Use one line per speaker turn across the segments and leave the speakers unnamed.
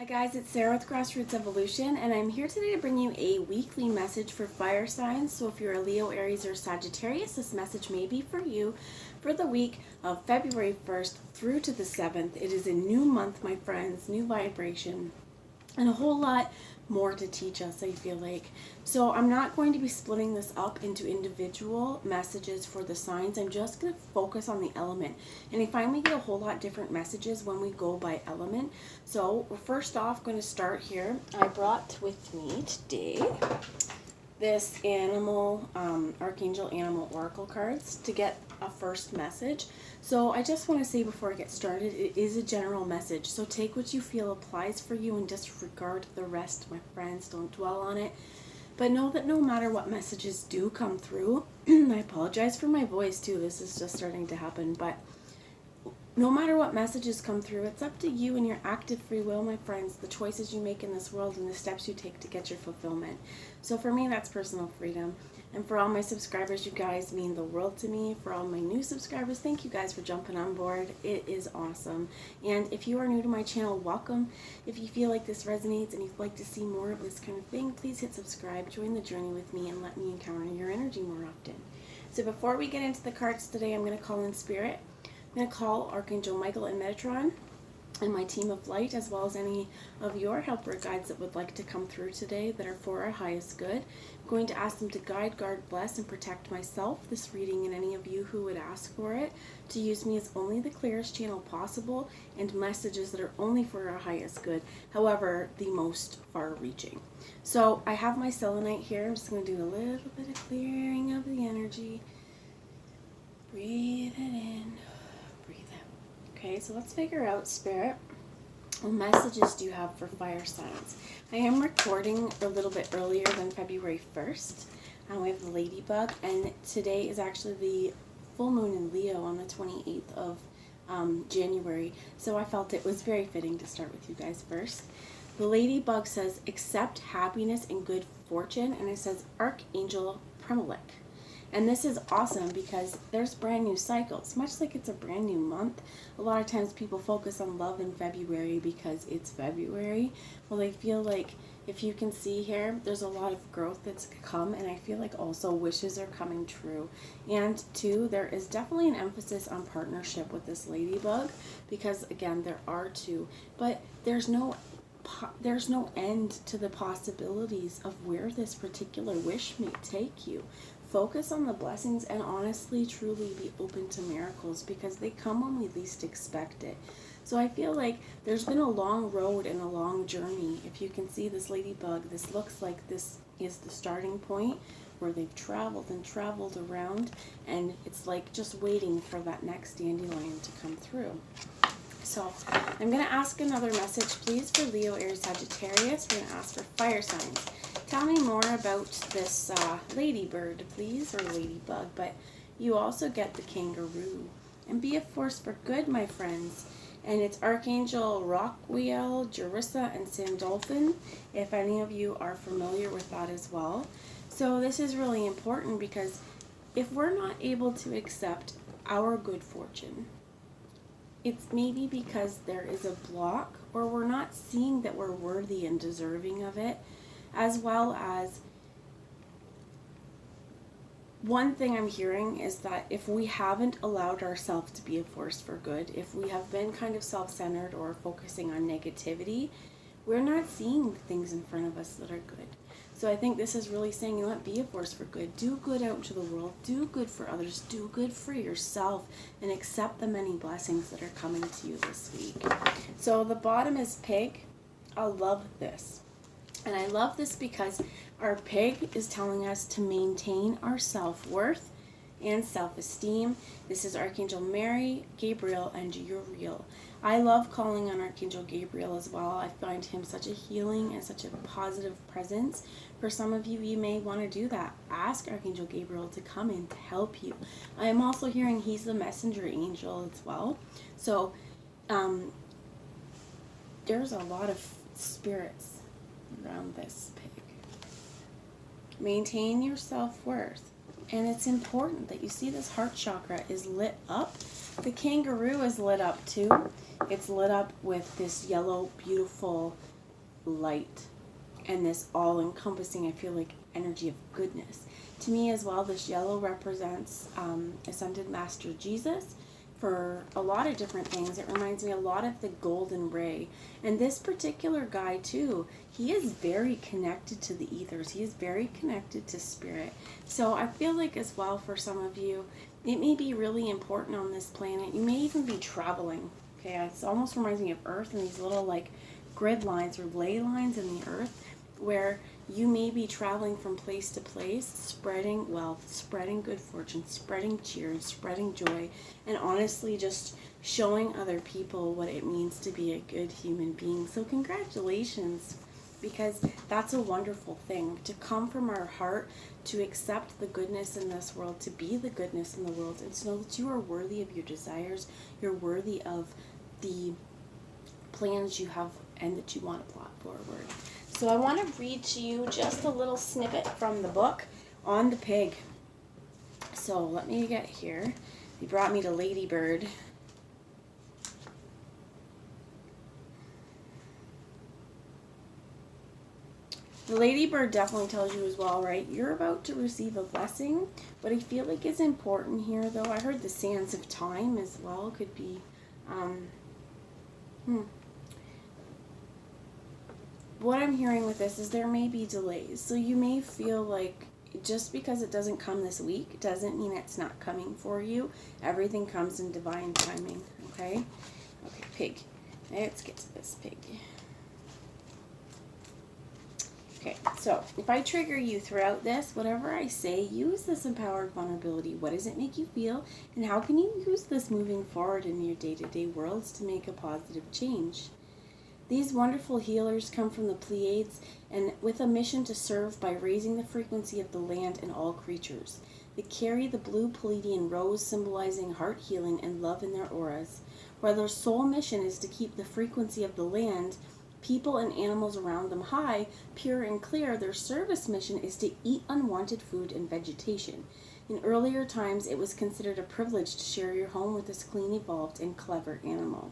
Hi guys, it's Sarah with Grassroots Evolution, and I'm here today to bring you a weekly message for fire signs. So if you're a Leo, Aries, or Sagittarius, this message may be for you for the week of February 1st through to the 7th. It is a new month, my friends, new vibration, and a whole lot more to teach us, I feel like. So I'm not going to be splitting this up into individual messages for the signs. I'm just going to focus on the element. And I find we get a whole lot different messages when we go by element. So we're first off going to start here. I brought with me today this Archangel Animal Oracle cards to get a first message. So I just want to say before I get started, it is a general message. So take what you feel applies for you and disregard the rest, my friends. Don't dwell on it. But know that no matter what messages do come through, I apologize for my voice too. This is just starting to happen. But no matter what messages come through, it's up to you and your active free will, my friends, the choices you make in this world and the steps you take to get your fulfillment. So for me, that's personal freedom. And for all my subscribers, you guys mean the world to me. For all my new subscribers, thank you guys for jumping on board. It is awesome. And if you are new to my channel, welcome. If you feel like this resonates and you'd like to see more of this kind of thing, please hit subscribe, join the journey with me, and let me encounter your energy more often. So before we get into the cards today, I'm going to call in spirit. I'm going to call Archangel Michael and Metatron and my team of light, as well as any of your helper guides that would like to come through today that are for our highest good. I'm going to ask them to guide, guard, bless, and protect myself, this reading, and any of you who would ask for it, to use me as only the clearest channel possible, and messages that are only for our highest good, however, the most far-reaching. So I have my selenite here. I'm just going to do a little bit of clearing of the energy. Breathe it in. Okay, so let's figure out, Spirit, what messages do you have for fire signs? I am recording a little bit earlier than February 1st. We have the ladybug, and today is actually the full moon in Leo on the 28th of January, so I felt it was very fitting to start with you guys first. The ladybug says, accept happiness and good fortune, and it says Archangel Premelech. And this is awesome because there's brand new cycles. Much like it's a brand new month, a lot of times people focus on love in February because it's February. Well, I feel like if you can see here, there's a lot of growth that's come, and I feel like also wishes are coming true. And two, there is definitely an emphasis on partnership with this ladybug because, again, there are two, but there's no end to the possibilities of where this particular wish may take you. Focus on the blessings and honestly, truly be open to miracles because they come when we least expect it. So I feel like there's been a long road and a long journey. If you can see this ladybug, this looks like this is the starting point where they've traveled and traveled around, and it's like just waiting for that next dandelion to come through. So I'm going to ask another message, please, for Leo, Aries, Sagittarius. We're going to ask for fire signs. Tell me more about this ladybird, please, or ladybug, but you also get the kangaroo. And be a force for good, my friends. And it's Archangel Rockwheel, Jerissa, and Sandolphin, if any of you are familiar with that as well. So this is really important because if we're not able to accept our good fortune, it's maybe because there is a block or we're not seeing that we're worthy and deserving of it. As well as, one thing I'm hearing is that if we haven't allowed ourselves to be a force for good, if we have been kind of self-centered or focusing on negativity, we're not seeing things in front of us that are good. So I think this is really saying, you know what, be a force for good. Do good out to the world. Do good for others. Do good for yourself. And accept the many blessings that are coming to you this week. So the bottom is pig. I love this. And I love this because our pig is telling us to maintain our self-worth and self-esteem. This is Archangel Mary, Gabriel, and Uriel. I love calling on Archangel Gabriel as well. I find him such a healing and such a positive presence. For some of you, you may want to do that. Ask Archangel Gabriel to come in to help you. I am also hearing he's the messenger angel as well. So there's a lot of spirits around this pig. Maintain your self-worth. And it's important that you see this heart chakra is lit up. The kangaroo is lit up too. it's lit up with this yellow, beautiful light and this all-encompassing, I feel like, energy of goodness. To me as well, this yellow represents Ascended Master Jesus for a lot of different things. It reminds me a lot of the golden ray. And this particular guy too, he is very connected to the ethers. He is very connected to spirit. So I feel like as well for some of you, it may be really important on this planet. You may even be traveling. Okay, it almost reminds me of Earth and these little like grid lines or ley lines in the Earth, where you may be traveling from place to place, spreading wealth, spreading good fortune, spreading cheers, spreading joy, and honestly just showing other people what it means to be a good human being. So congratulations, because that's a wonderful thing, to come from our heart, to accept the goodness in this world, to be the goodness in the world, and to know that you are worthy of your desires, you're worthy of the plans you have and that you want to plot forward. So I want to read to you just a little snippet from the book on the pig. So let me get here. He brought me to Ladybird. The Ladybird definitely tells you as well, right? You're about to receive a blessing. What I feel like is important here, though, I heard the sands of time as well could be... What I'm hearing with this is there may be delays. So you may feel like just because it doesn't come this week doesn't mean it's not coming for you. Everything comes in divine timing, okay? Okay, pig. Let's get to this pig. Okay, so if I trigger you throughout this, whatever I say, use this empowered vulnerability. What does it make you feel? And how can you use this moving forward in your day-to-day worlds to make a positive change? These wonderful healers come from the Pleiades and with a mission to serve by raising the frequency of the land and all creatures. They carry the blue Pleiadian rose symbolizing heart healing and love in their auras. While their sole mission is to keep the frequency of the land, people and animals around them high, pure and clear, their service mission is to eat unwanted food and vegetation. In earlier times, it was considered a privilege to share your home with this clean, evolved, and clever animal.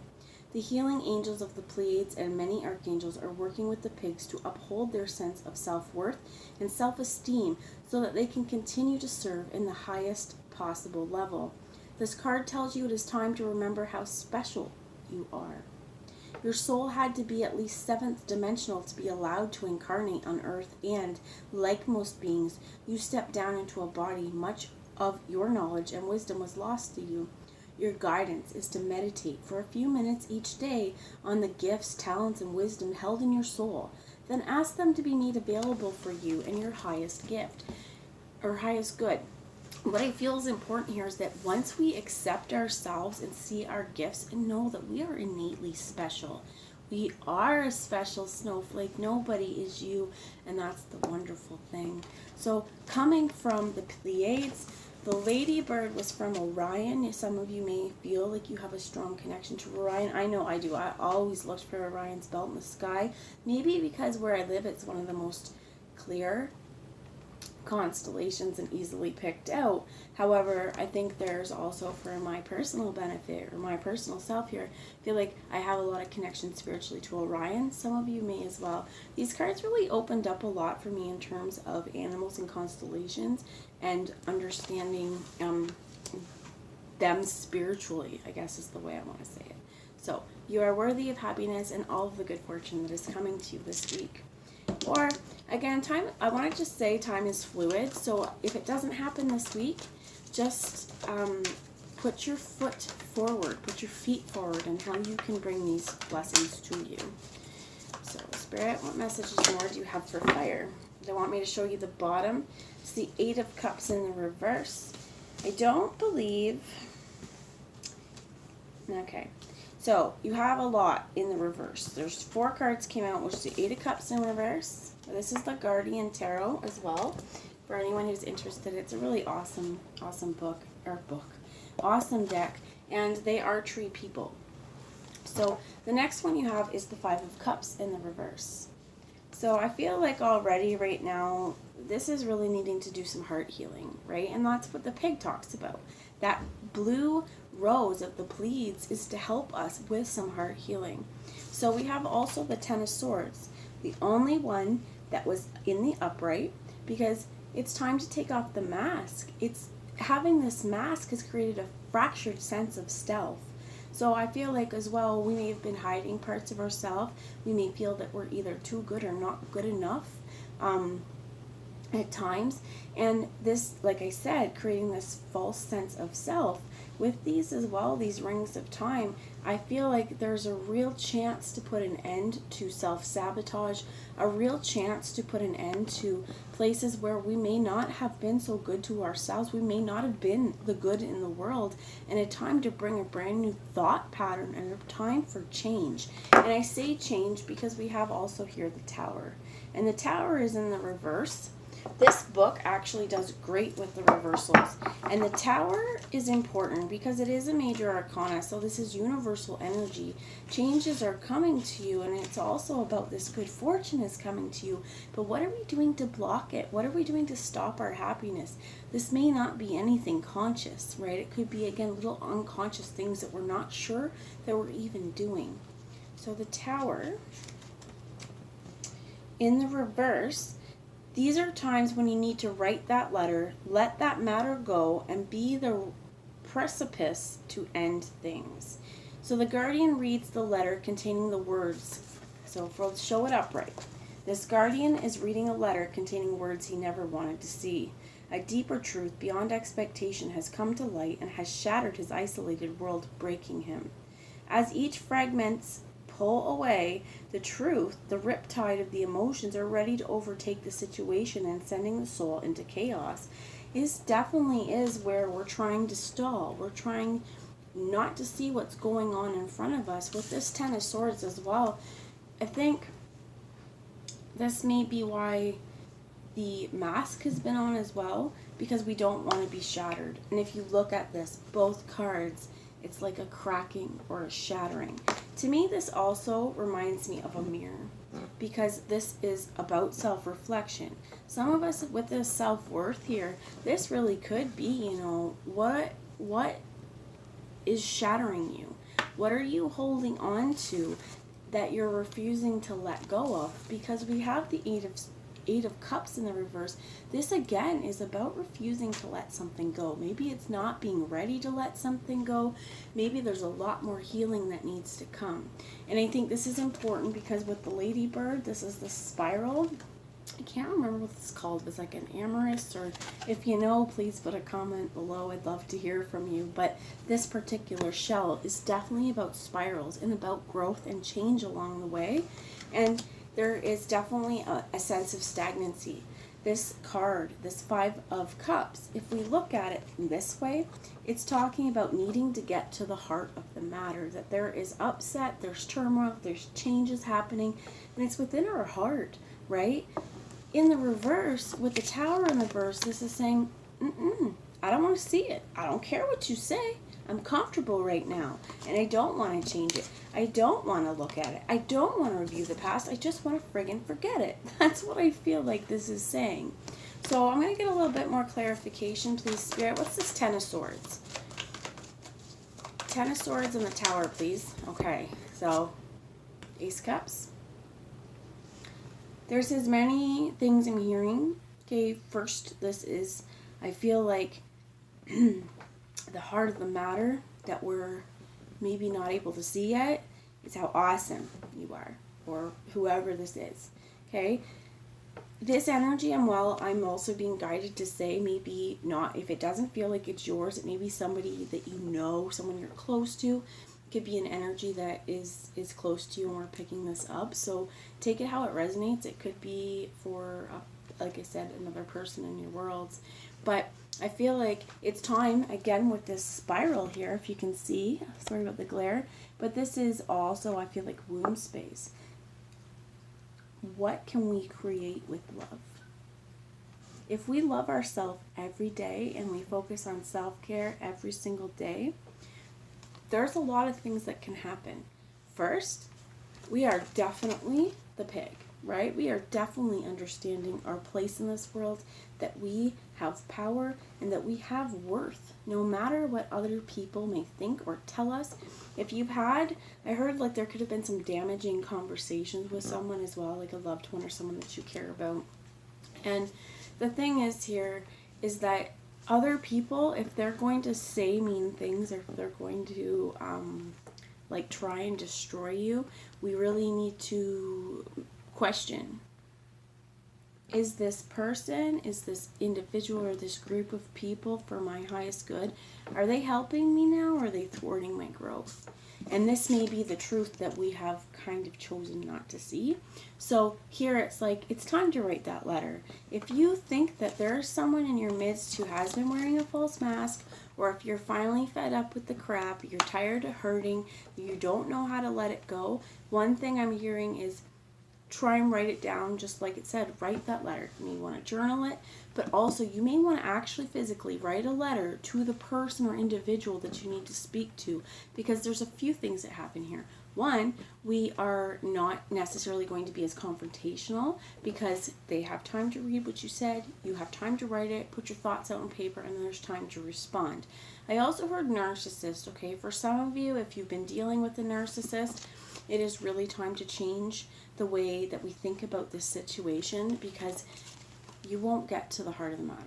The healing angels of the Pleiades and many archangels are working with the pigs to uphold their sense of self-worth and self-esteem so that they can continue to serve in the highest possible level. This card tells you it is time to remember how special you are. Your soul had to be at least 7th dimensional to be allowed to incarnate on Earth, and, like most beings, you stepped down into a body. Much of your knowledge and wisdom was lost to you. Your guidance is to meditate for a few minutes each day on the gifts, talents, and wisdom held in your soul. Then ask them to be made available for you in your highest gift, or highest good. What I feel is important here is that once we accept ourselves and see our gifts and know that we are innately special, we are a special snowflake. Nobody is you, and that's the wonderful thing. So coming from the Pleiades, the Ladybird was from Orion. Some of you may feel like you have a strong connection to Orion. I know I do. I always looked for Orion's belt in the sky. Maybe because where I live, it's one of the most clear constellations and easily picked out. However, I think there's also, for my personal benefit or my personal self here, I feel like I have a lot of connection spiritually to Orion. Some of you may as well. These cards really opened up a lot for me in terms of animals and constellations and understanding them spiritually, I guess is the way I want to say it. So you are worthy of happiness and all of the good fortune that is coming to you this week. Or again, time, I want to just say time is fluid. So if it doesn't happen this week, just put your foot forward, put your feet forward, and how you can bring these blessings to you. So Spirit, what messages more do you have for fire? They want me to show you the bottom. It's the 8 of Cups in the reverse. I don't believe... Okay. So, you have a lot in the reverse. There's 4 cards came out, which is the 8 of Cups in reverse. This is the Guardian Tarot as well. For anyone who's interested, it's a really awesome book. Awesome deck. And they are tree people. So, the next one you have is the 5 of Cups in the reverse. So, I feel like already right now, this is really needing to do some heart healing, right? And that's what the pig talks about. That blue rose of the pleats is to help us with some heart healing. So we have also the Ten of Swords, the only one that was in the upright, because it's time to take off the mask. It's having this mask has created a fractured sense of stealth. So I feel like as well, we may have been hiding parts of ourselves. We may feel that we're either too good or not good enough at times. And this, like I said, creating this false sense of self. With these as well, these rings of time, I feel like there's a real chance to put an end to self-sabotage, a real chance to put an end to places where we may not have been so good to ourselves. We may not have been the good in the world, and a time to bring a brand new thought pattern and a time for change. And I say change because we have also here the Tower. And the Tower is in the reverse. This book actually does great with the reversals. And the Tower is important because it is a major arcana. So this is universal energy. Changes are coming to you, and it's also about this good fortune is coming to you. But what are we doing to block it? What are we doing to stop our happiness? This may not be anything conscious, right? It could be, again, little unconscious things that we're not sure that we're even doing. So the Tower, in the reverse, these are times when you need to write that letter, let that matter go, and be the precipice to end things. So the Guardian reads the letter containing the words. So let's show it upright. This Guardian is reading a letter containing words he never wanted to see. A deeper truth beyond expectation has come to light and has shattered his isolated world, breaking him. As each fragments pull away, the truth, the riptide of the emotions are ready to overtake the situation and sending the soul into chaos. This definitely is where we're trying to stall. We're trying not to see what's going on in front of us. With this Ten of Swords as well, I think this may be why the mask has been on as well, because we don't want to be shattered. And if you look at this, both cards, it's like a cracking or a shattering. To me, this also reminds me of a mirror, because this is about self-reflection. Some of us with this self-worth here, this really could be, what is shattering you? What are you holding on to that you're refusing to let go of? Because we have the Eight of Cups in the reverse. This again is about refusing to let something go. Maybe it's not being ready to let something go. Maybe there's a lot more healing that needs to come. And I think this is important because with the ladybird, this is the spiral. I can't remember what it's called. It's like an amethyst, or if you know, please put a comment below. I'd love to hear from you. But this particular shell is definitely about spirals and about growth and change along the way. And there is definitely a sense of stagnancy. This card, this Five of Cups, if we look at it in this way, it's talking about needing to get to the heart of the matter, that there is upset, there's turmoil, there's changes happening, and it's within our heart, right? In the reverse, with the Tower in the reverse, this is saying, I don't want to see it. I don't care what you say. I'm comfortable right now, and I don't want to change it. I don't want to look at it. I don't want to review the past. I just want to friggin' forget it. That's what I feel like this is saying. So I'm going to get a little bit more clarification, please, Spirit. What's this Ten of Swords? Ten of Swords and the Tower, please. Okay, so Ace Cups. There's as many things I'm hearing. Okay, first, this is, I feel like the heart of the matter that we're maybe not able to see yet is how awesome you are, or whoever this is. Okay, this energy, I'm also being guided to say, maybe not, if it doesn't feel like it's yours, it may be somebody that you know, someone you're close to. It could be an energy that is close to you, and we're picking this up. So take it how it resonates. It could be for, like I said, another person in your worlds. But I feel like it's time, again, with this spiral here, if you can see. Sorry about the glare. But this is also, I feel like, womb space. What can we create with love? If we love ourselves every day and we focus on self-care every single day, there's a lot of things that can happen. First, we are definitely the pig. right? We are definitely understanding our place in this world, that we have power and that we have worth, no matter what other people may think or tell us. If you've had, I heard like there could have been some damaging conversations with someone as well, like a loved one or someone that you care about. And the thing is here is that other people, if they're going to say mean things, or if they're going to like try and destroy you, we really need to question, is this person, is this individual, or this group of people for my highest good? Are they helping me now, or are they thwarting my growth? And this may be the truth that we have kind of chosen not to see. So here it's like, it's time to write that letter. If you think that there's someone in your midst who has been wearing a false mask, or if you're finally fed up with the crap, you're tired of hurting, you don't know how to let it go, one thing I'm hearing is try and write it down, just like it said. Write that letter. You may want to journal it, but also you may want to actually physically write a letter to the person or individual that you need to speak to, because there's a few things that happen here. One, we are not necessarily going to be as confrontational, because they have time to read what you said, you have time to write it, put your thoughts out on paper, and then there's time to respond. I also heard narcissist. Okay, for some of you, if you've been dealing with a narcissist, it is really time to change the way that we think about this situation, because you won't get to the heart of the matter.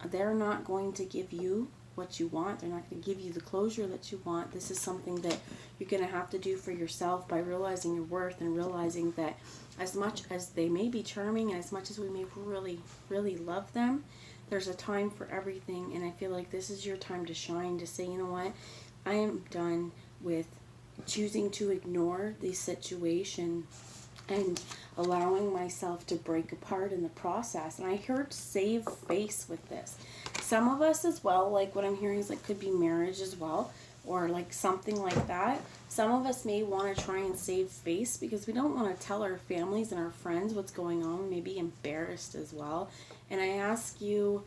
They're not going to give you what you want. They're not going to give you the closure that you want. This is something that you're going to have to do for yourself by realizing your worth and realizing that as much as they may be charming and as much as we may really, really love them, there's a time for everything. And I feel like this is your time to shine, to say, you know what, I am done with choosing to ignore the situation and allowing myself to break apart in the process. And I heard save face with this. Some of us as well, like what I'm hearing is like could be marriage as well, or like something like that. Some of us may want to try and save face because we don't want to tell our families and our friends what's going on. We may be embarrassed as well. And I ask you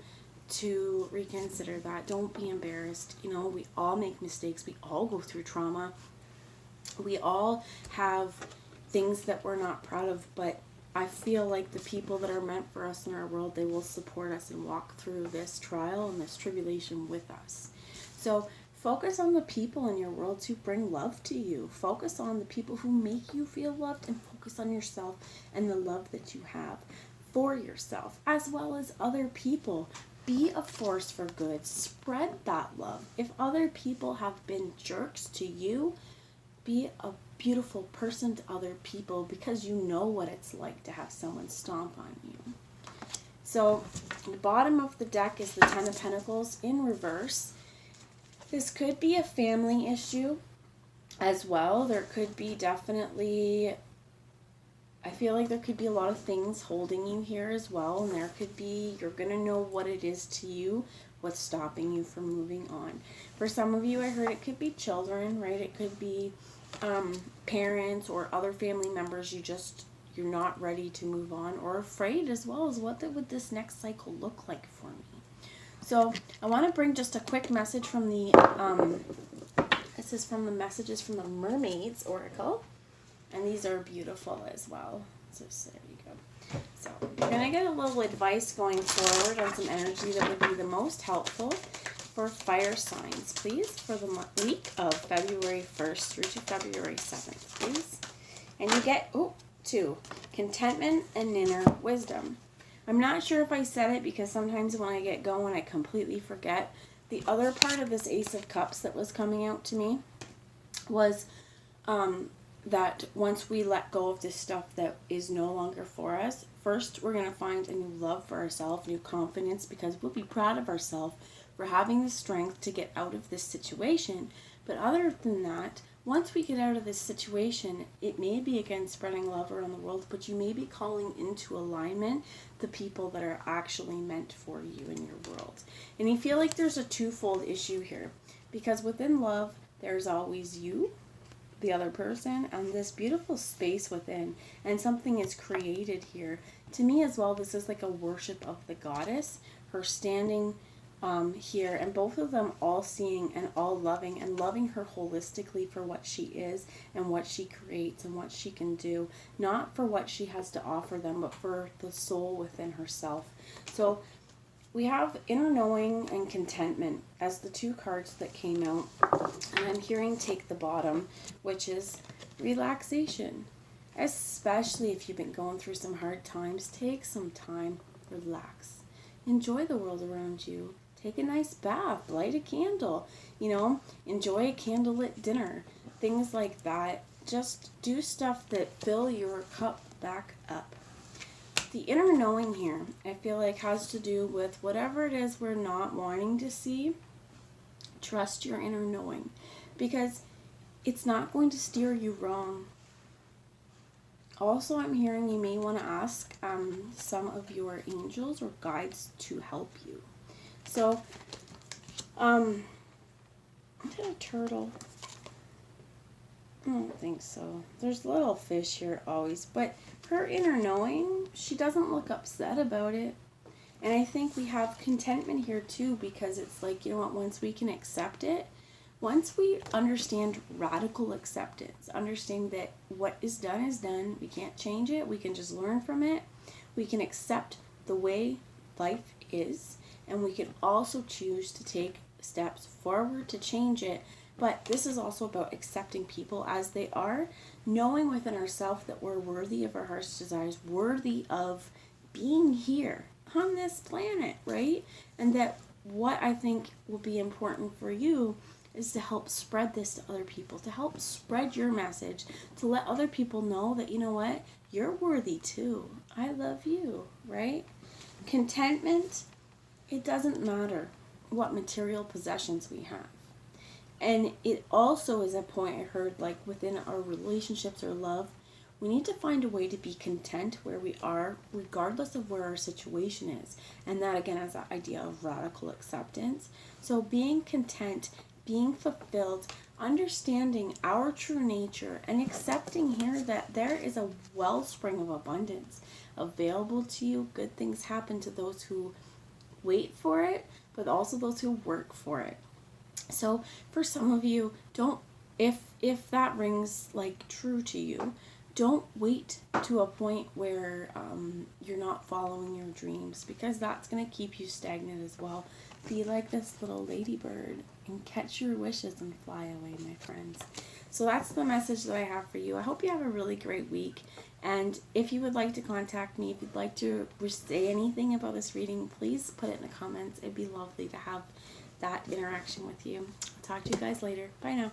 to reconsider that. Don't be embarrassed. You know, we all make mistakes. We all go through trauma. We all have things that we're not proud of, but I feel like the people that are meant for us in our world, they will support us and walk through this trial and this tribulation with us. So focus on the people in your world who bring love to you. Focus on the people who make you feel loved, and focus on yourself and the love that you have for yourself as well as other people. Be a force for good. Spread that love. If other people have been jerks to you, be a beautiful person to other people, because you know what it's like to have someone stomp on you. So the bottom of the deck is the Ten of Pentacles in reverse. This could be a family issue as well. There could be definitely, I feel like there could be a lot of things holding you here as well. And there could be, you're going to know what it is to you, what's stopping you from moving on. For some of you, I heard it could be children, right? It could be parents or other family members. You're not ready to move on, or afraid as well as what would this next cycle look like for me. So I want to bring just a quick message from the this is from the messages from the Mermaids Oracle, and these are beautiful as well. So there you go. So you're gonna get a little advice going forward on some energy that would be the most helpful for fire signs, please, for the week of February 1st through to February 7th, please. And you get, 2, contentment and inner wisdom. I'm not sure if I said it, because sometimes when I get going, I completely forget. The other part of this Ace of Cups that was coming out to me was that once we let go of this stuff that is no longer for us, first we're going to find a new love for ourselves, new confidence, because we'll be proud of ourselves for having the strength to get out of this situation. But other than that, once we get out of this situation, it may be again spreading love around the world, but you may be calling into alignment the people that are actually meant for you in your world. And you feel like there's a twofold issue here, because within love, there's always you, the other person, and this beautiful space within, and something is created here. To me as well, this is like a worship of the goddess, her standing here, and both of them all seeing and all loving, and loving her holistically for what she is and what she creates and what she can do, not for what she has to offer them, but for the soul within herself. So we have inner knowing and contentment as the two cards that came out, and I'm hearing take the bottom, which is relaxation. Especially if you've been going through some hard times, take some time, relax, enjoy the world around you. Take a nice bath, light a candle, enjoy a candlelit dinner, things like that. Just do stuff that fill your cup back up. The inner knowing here, I feel like, has to do with whatever it is we're not wanting to see. Trust your inner knowing, because it's not going to steer you wrong. Also, I'm hearing you may want to ask some of your angels or guides to help you. So, is it a turtle? I don't think so. There's little fish here always, but her inner knowing, she doesn't look upset about it. And I think we have contentment here too, because it's like, you know what, once we can accept it, once we understand radical acceptance, understand that what is done, we can't change it, we can just learn from it, we can accept the way life is, and we can also choose to take steps forward to change it. But this is also about accepting people as they are, knowing within ourselves that we're worthy of our heart's desires, worthy of being here on this planet, right? And that what I think will be important for you is to help spread this to other people, to help spread your message, to let other people know that, you know what, you're worthy too. I love you, right? Contentment, it doesn't matter what material possessions we have. And it also is a point I heard, like within our relationships or love, we need to find a way to be content where we are, regardless of where our situation is. And that again is that idea of radical acceptance. So being content, being fulfilled, understanding our true nature, and accepting here that there is a wellspring of abundance available to you. Good things happen to those who wait for it, but also those who work for it. So for some of you, don't, if that rings like true to you, don't wait to a point where you're not following your dreams, because that's going to keep you stagnant as well. Be like this little ladybird and catch your wishes and fly away, my friends. So that's the message that I have for you. I hope you have a really great week. And if you would like to contact me, if you'd like to say anything about this reading, please put it in the comments. It'd be lovely to have that interaction with you. I'll talk to you guys later. Bye now.